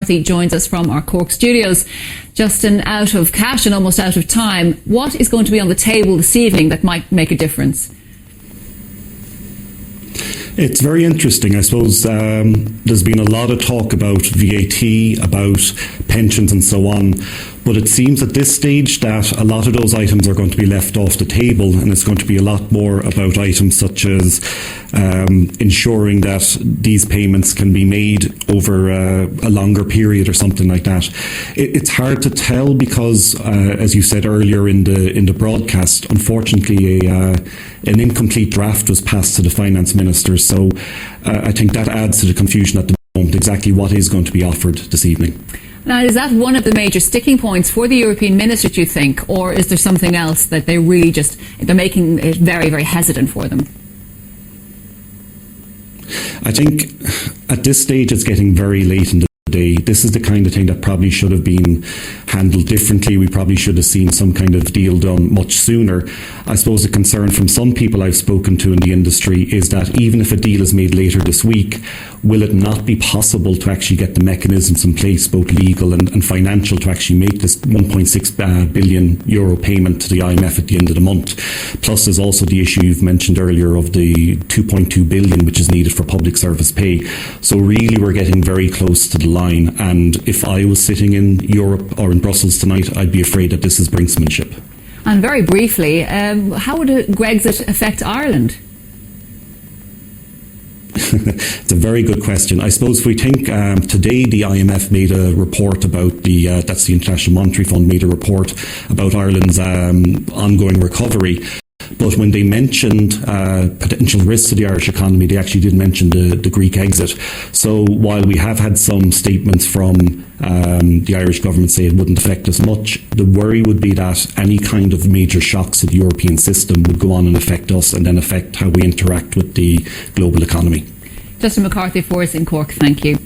He joins us from our Cork studios. Justin, out of cash and almost out of time, what is going to be on the table this evening that might make a difference? It's very interesting. I suppose there's been a lot of talk about VAT, about pensions and so on, but it seems at this stage that a lot of those items are going to be left off the table, and it's going to be a lot more about items such as ensuring that these payments can be made over a longer period or something like that. It's hard to tell because, as you said earlier in the broadcast, unfortunately an incomplete draft was passed to the finance ministers. So I think that adds to the confusion at the moment, exactly what is going to be offered this evening. Now, is that one of the major sticking points for the European ministers, do you think, or is there something else that they're making it very, very hesitant for them? I think at this stage it's getting very late in the day. This is the kind of thing that probably should have been handled differently. We probably should have seen some kind of deal done much sooner. I suppose the concern from some people I've spoken to in the industry is that even if a deal is made later this week, will it not be possible to actually get the mechanisms in place, both legal and financial, to actually make this 1.6 billion euro payment to the IMF at the end of the month? Plus there's also the issue you've mentioned earlier of the 2.2 billion which is needed for public service pay. So really we're getting very close to the line, and if I was sitting in Europe or in Brussels tonight, I'd be afraid that this is brinksmanship. And very briefly, how would Brexit affect Ireland? It's a very good question. I suppose if we think today the IMF made a report about that's the International Monetary Fund, made a report about Ireland's ongoing recovery. But when they mentioned potential risks to the Irish economy, they actually did mention the Greek exit. So while we have had some statements from the Irish government say it wouldn't affect us much, the worry would be that any kind of major shocks to the European system would go on and affect us, and then affect how we interact with the global economy. Justin McCarthy for us in Cork, thank you.